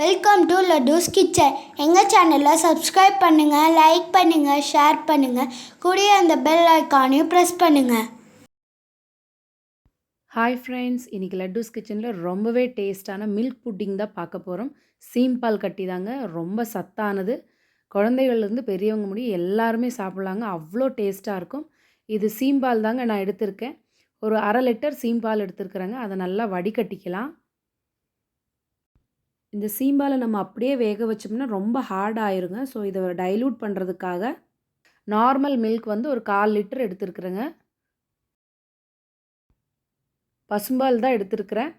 Welcome to லட்டூஸ் kitchen. எங்கள் சேனலில் subscribe பண்ணுங்கள், லைக் பண்ணுங்கள், ஷேர் பண்ணுங்கள். கூடயே அந்த பெல் ஐக்கானையும் ப்ரெஸ் பண்ணுங்கள். ஹாய் ஃப்ரெண்ட்ஸ், இன்றைக்கி லட்டூஸ் கிச்சனில் ரொம்பவே டேஸ்ட்டான மில்க் புட்டிங் தான் பார்க்க போகிறோம். சீம்பால் கட்டி தாங்க, ரொம்ப சத்தானது. குழந்தைகள்லேருந்து பெரியவங்க முடியும் எல்லாருமே சாப்பிட்லாங்க, அவ்வளோ டேஸ்ட்டாக இருக்கும். இது சீம்பால் தாங்க நான் எடுத்திருக்கேன். ஒரு 1/2 லிட்டர் சீம்பால் எடுத்துருக்குறேங்க. அதை நல்லா வடிகட்டிக்கலாம். இந்த சீம்பாலை நம்ம அப்படியே வேக வச்சோம்னா ரொம்ப ஹார்ட் ஆயிருங்க. ஸோ இதை டைல்யூட் பண்ணுறதுக்காக நார்மல் மில்க் வந்து ஒரு 1/4 லிட்டர் எடுத்துருக்குறேங்க. பசும்பால் தான் எடுத்துருக்குறேன்.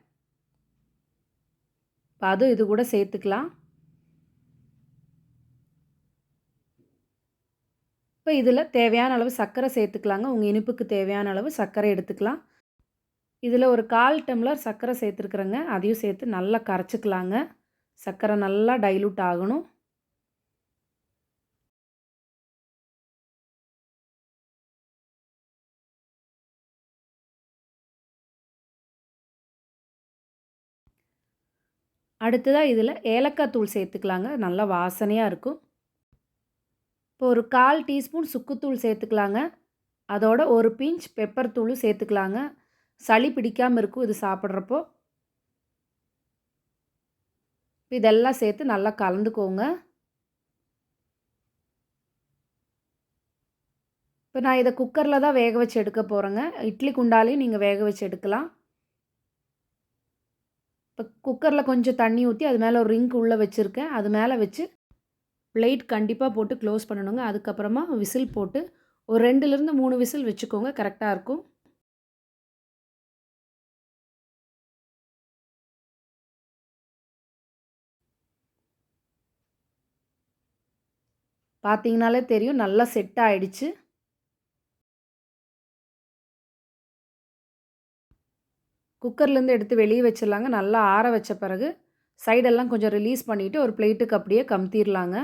இப்போ அதுவும் இது கூட சேர்த்துக்கலாம். இப்போ இதில் தேவையான அளவு சர்க்கரை சேர்த்துக்கலாங்க. உங்கள் இனிப்புக்கு தேவையான அளவு சர்க்கரை எடுத்துக்கலாம். இதில் ஒரு 1/4 டம்ளர் சர்க்கரை சேர்த்துருக்குறேங்க. அதையும் சேர்த்து நல்லா கரைச்சிக்கலாங்க. சர்க்கரை நல்லா டைல்யூட் ஆகணும். அடுத்ததாக இதில் ஏலக்காய் தூள் சேர்த்துக்கலாங்க. நல்லா வாசனையாக இருக்கும். இப்போ ஒரு 1/4 டீஸ்பூன் சுக்குத்தூள் சேர்த்துக்கலாங்க. அதோட ஒரு பிஞ்ச் பெப்பர் தூளும் சேர்த்துக்கலாங்க. சளி பிடிக்காமல் இருக்கும் இது சாப்பிட்றப்போ. இதெல்லாம் சேர்த்து நல்லா கலந்துக்கோங்க. இப்போ நான் இதை குக்கரில் தான் வேக வச்சு எடுக்க போகிறேங்க. இட்லி குண்டாலையும் நீங்கள் வேக வச்சு எடுக்கலாம். இப்போ குக்கரில் கொஞ்சம் தண்ணி ஊற்றி அது மேலே ஒரு ரிங்க் உள்ளே வச்சுருக்கேன். அது மேலே வச்சு பிளேட் கண்டிப்பாக போட்டு க்ளோஸ் பண்ணணுங்க. அதுக்கப்புறமா விசில் போட்டு ஒரு 2லேருந்து 3 விசில் வச்சுக்கோங்க, கரெக்டாக இருக்கும். பார்த்தீங்கனாலே தெரியும் நல்லா செட் ஆகிடுச்சு. குக்கர்லேருந்து எடுத்து வெளியே வச்சிடலாங்க. நல்லா ஆற வச்ச பிறகு சைடெல்லாம் கொஞ்சம் ரிலீஸ் பண்ணிவிட்டு ஒரு பிளேட்டுக்கு அப்படியே கமுத்திடலாங்க.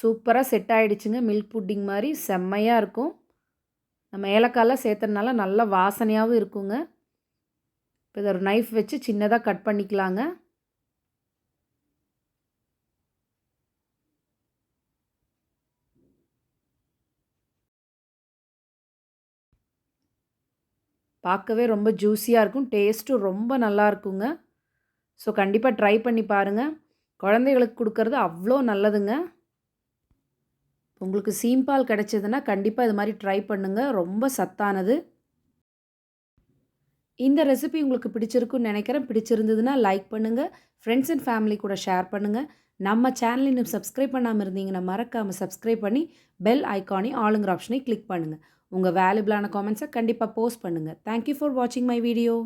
சூப்பராக செட் ஆகிடுச்சுங்க. மில்க் புட்டிங் மாதிரி செம்மையாக இருக்கும். நம்ம ஏலக்காயெலாம் சேர்த்துறதுனால நல்லா வாசனையாகவும் இருக்குங்க. இப்போ இதை ஒரு நைஃப் வச்சு சின்னதாக கட் பண்ணிக்கலாங்க. பார்க்கவே ரொம்ப ஜூஸியாக இருக்கும். டேஸ்ட்டும் ரொம்ப நல்லா இருக்குங்க. ஸோ கண்டிப்பாக ட்ரை பண்ணி பாருங்கள். குழந்தைகளுக்கு கொடுக்கறது அவ்வளோ நல்லதுங்க. உங்களுக்கு சீம்பால் கிடைச்சதுன்னா கண்டிப்பாக இது மாதிரி ட்ரை பண்ணுங்கள். ரொம்ப சத்தானது. இந்த ரெசிபி உங்களுக்கு பிடிச்சிருக்குன்னு நினைக்கிறேன். பிடிச்சிருந்ததுன்னா லைக் பண்ணுங்கள். ஃப்ரெண்ட்ஸ் அண்ட் ஃபேமிலி கூட ஷேர் பண்ணுங்கள். நம்ம சேனல் இன்னும் சப்ஸ்கிரைப் பண்ணாமல் இருந்தீங்கன்னா மறக்காமல் சப்ஸ்கிரைப் பண்ணி பெல் ஐக்கானையும் ஆளுங்கிற ஆப்ஷனை கிளிக் பண்ணுங்கள். உங்கள் வேல்யூபிளான காமெண்ட்ஸை கண்டிப்பாக போஸ்ட் பண்ணுங்கள். தேங்க்யூ ஃபார் வாட்சிங் மை வீடியோ.